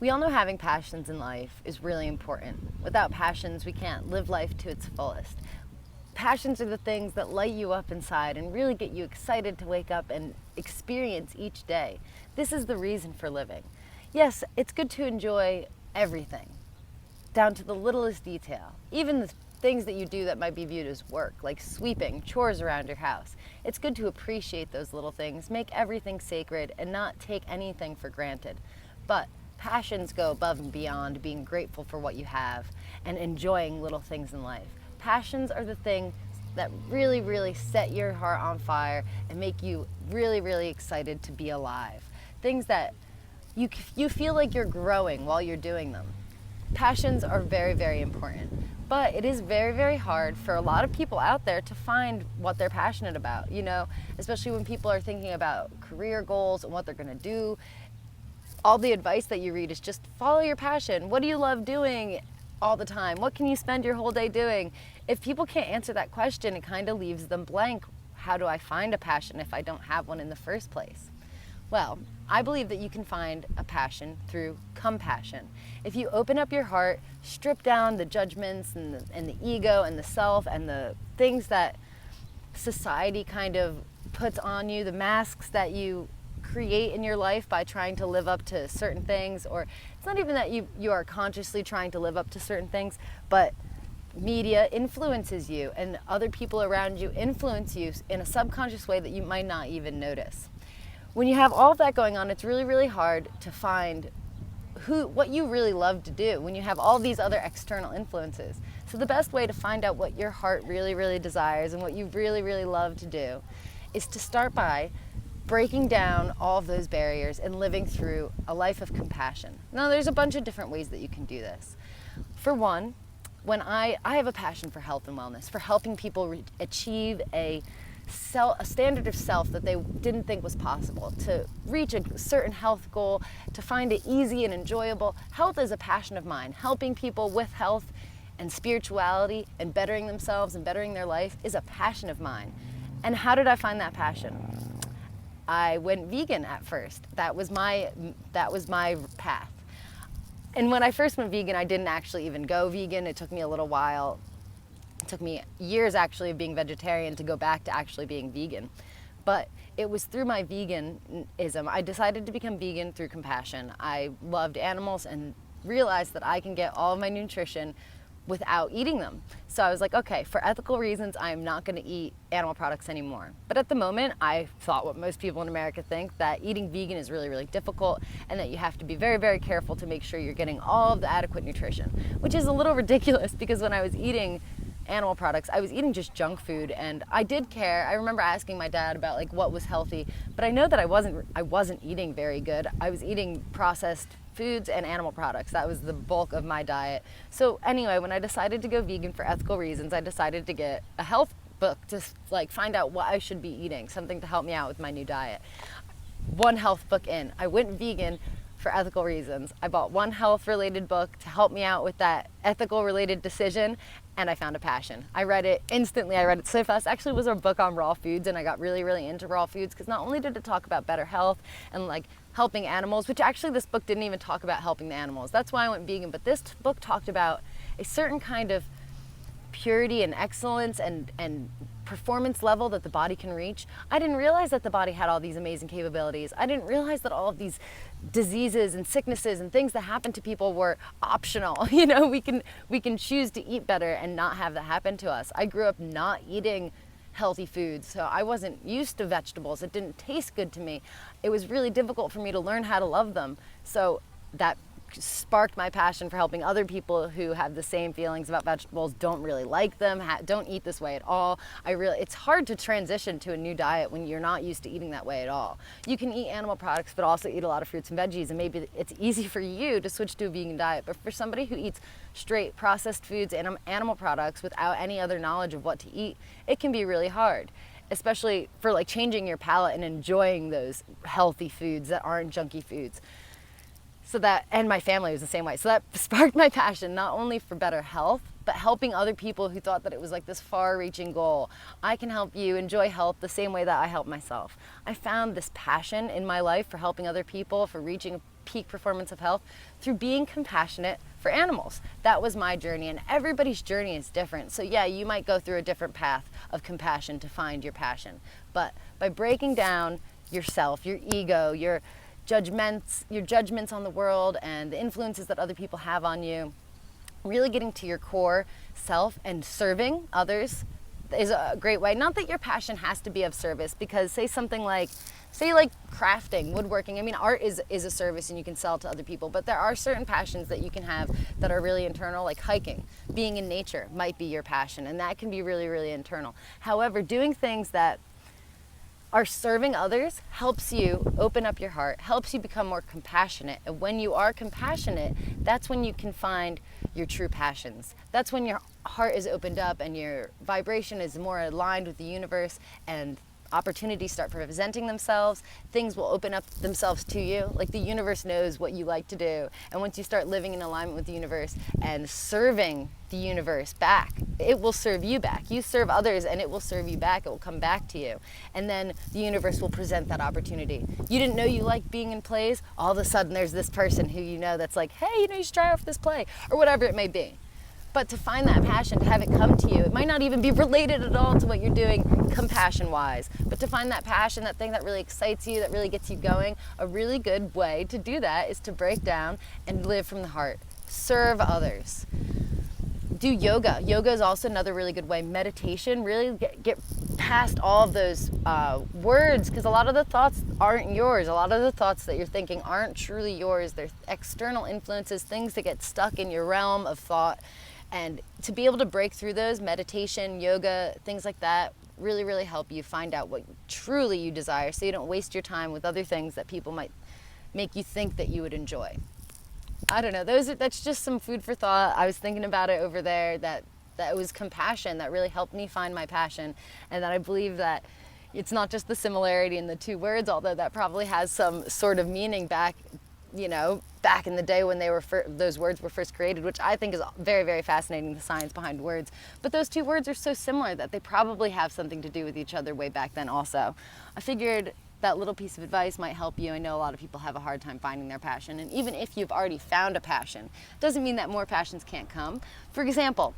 We all know having passions in life is really important. Without passions, we can't live life to its fullest. Passions are the things that light you up inside and really get you excited to wake up and experience each day. This is the reason for living. Yes, it's good to enjoy everything, down to the littlest detail, even the things that you do that might be viewed as work, like sweeping, chores around your house. It's good to appreciate those little things, make everything sacred, and not take anything for granted. But passions go above and beyond being grateful for what you have and enjoying little things in life. Passions are the things that really, really set your heart on fire and make you really, really excited to be alive. Things that you feel like you're growing while you're doing them. Passions are very, very important, but it is very, very hard for a lot of people out there to find what they're passionate about, especially when people are thinking about career goals and what they're gonna do. All the advice that you read is just follow your passion. What do you love doing all the time? What can you spend your whole day doing? If people can't answer that question, it kind of leaves them blank. How do I find a passion if I don't have one in the first place? Well, I believe that you can find a passion through compassion. If you open up your heart, strip down the judgments and the ego and the self and the things that society kind of puts on you, the masks that you create in your life by trying to live up to certain things, or it's not even that you are consciously trying to live up to certain things, but media influences you and other people around you influence you in a subconscious way that you might not even notice. When you have all of that going on, it's really, really hard to find what you really love to do when you have all these other external influences. So the best way to find out what your heart really, really desires and what you really, really love to do is to start by breaking down all of those barriers and living through a life of compassion. Now, there's a bunch of different ways that you can do this. For one, when I have a passion for health and wellness, for helping people achieve a standard of self that they didn't think was possible, to reach a certain health goal, to find it easy and enjoyable. Health is a passion of mine. Helping people with health and spirituality and bettering themselves and bettering their life is a passion of mine. And how did I find that passion? I went vegan at first. That was my path. And when I first went vegan, I didn't actually even go vegan. It took me a little while. It took me years actually of being vegetarian to go back to actually being vegan. But it was through my veganism. I decided to become vegan through compassion. I loved animals and realized that I can get all of my nutrition without eating them. So I was like, okay, for ethical reasons, I'm not gonna eat animal products anymore. But at the moment, I thought what most people in America think, that eating vegan is really, really difficult and that you have to be very, very careful to make sure you're getting all of the adequate nutrition, which is a little ridiculous because when I was eating animal products, I was eating just junk food, and I did care. I remember asking my dad about like what was healthy, but I know that I wasn't eating very good. I was eating processed foods and animal products. That was the bulk of my diet. So anyway, when I decided to go vegan for ethical reasons, I decided to get a health book to like find out what I should be eating, something to help me out with my new diet. One health book in, I went vegan for ethical reasons. I bought one health related book to help me out with that ethical related decision, and I found a passion. I read it instantly. I read it so fast. Actually, it was a book on raw foods, and I got really, really into raw foods because not only did it talk about better health and like helping animals, which actually this book didn't even talk about helping the animals. That's why I went vegan, but this book talked about a certain kind of purity and excellence and performance level that the body can reach. I didn't realize that the body had all these amazing capabilities. I didn't realize that all of these diseases and sicknesses and things that happen to people were optional. We can choose to eat better and not have that happen to us. I grew up not eating healthy foods, so I wasn't used to vegetables. It didn't taste good to me. It was really difficult for me to learn how to love them. So that sparked my passion for helping other people who have the same feelings about vegetables, don't really like them, don't eat this way at all. It's hard to transition to a new diet when you're not used to eating that way at all. You can eat animal products but also eat a lot of fruits and veggies, and maybe it's easy for you to switch to a vegan diet, but for somebody who eats straight processed foods and animal products without any other knowledge of what to eat, it can be really hard, especially for like changing your palate and enjoying those healthy foods that aren't junky foods. And my family was the same way. So that sparked my passion, not only for better health, but helping other people who thought that it was like this far-reaching goal. I can help you enjoy health the same way that I help myself. I found this passion in my life for helping other people, for reaching peak performance of health through being compassionate for animals. That was my journey, and everybody's journey is different. So yeah, you might go through a different path of compassion to find your passion. But by breaking down yourself, your ego, your judgments on the world and the influences that other people have on you, really getting to your core self and serving others is a great way. Not that your passion has to be of service, because say crafting, woodworking. I mean, art is a service and you can sell to other people, but there are certain passions that you can have that are really internal, like hiking. Being in nature might be your passion, and that can be really, really internal. However, doing things that are serving others helps you open up your heart, helps you become more compassionate. And when you are compassionate, that's when you can find your true passions. That's when your heart is opened up and your vibration is more aligned with the universe, and opportunities start presenting themselves. Things will open up themselves to you. Like, the universe knows what you like to do. And once you start living in alignment with the universe and serving the universe back, it will serve you back. You serve others and it will serve you back. It will come back to you. And then the universe will present that opportunity. You didn't know you liked being in plays. All of a sudden there's this person who you know that's like, hey, you should try out for this play, or whatever it may be. But to find that passion, to have it come to you, it might not even be related at all to what you're doing compassion-wise, but to find that passion, that thing that really excites you, that really gets you going, a really good way to do that is to break down and live from the heart. Serve others. Do yoga. Yoga is also another really good way. Meditation, really get past all of those words, because a lot of the thoughts aren't yours. A lot of the thoughts that you're thinking aren't truly yours. They're external influences, things that get stuck in your realm of thought. And to be able to break through those, meditation, yoga, things like that, really, really help you find out what truly you desire, so you don't waste your time with other things that people might make you think that you would enjoy. I don't know, that's just some food for thought. I was thinking about it over there, that it was compassion that really helped me find my passion, and that I believe that it's not just the similarity in the two words, although that probably has some sort of meaning back in the day when those words were first created, which I think is very, very fascinating, the science behind words. But those two words are so similar that they probably have something to do with each other way back then also. I figured that little piece of advice might help you. I know a lot of people have a hard time finding their passion, and even if you've already found a passion, doesn't mean that more passions can't come. For example,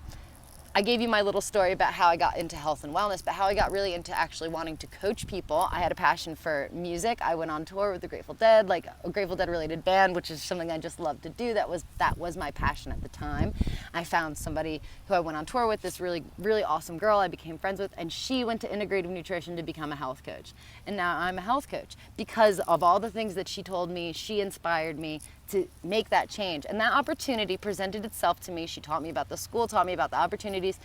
I gave you my little story about how I got into health and wellness, but how I got really into actually wanting to coach people. I had a passion for music. I went on tour with the Grateful Dead, like a Grateful Dead related band, which is something I just loved to do. That was my passion at the time. I found somebody who I went on tour with, this really, really awesome girl I became friends with, and she went to integrative nutrition to become a health coach. And now I'm a health coach because of all the things that she told me. She inspired me to make that change. And that opportunity presented itself to me. She taught me about the school, taught me about the opportunities,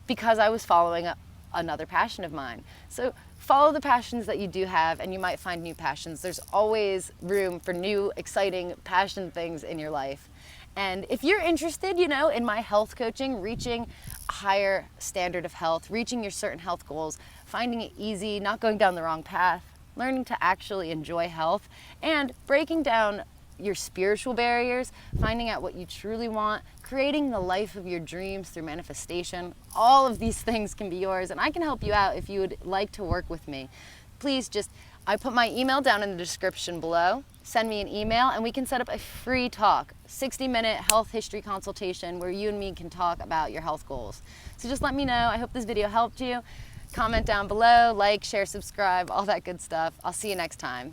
because I was following another passion of mine. So follow the passions that you do have, and you might find new passions. There's always room for new, exciting passion things in your life. And if you're interested, in my health coaching, reaching a higher standard of health, reaching your certain health goals, finding it easy, not going down the wrong path, learning to actually enjoy health, and breaking down your spiritual barriers, finding out what you truly want, creating the life of your dreams through manifestation, all of these things can be yours, and I can help you out if you would like to work with me. Please I put my email down in the description below. Send me an email and we can set up a free talk, 60-minute health history consultation where you and me can talk about your health goals. So just let me know. I hope this video helped you. Comment down below, like, share, subscribe, all that good stuff. I'll see you next time.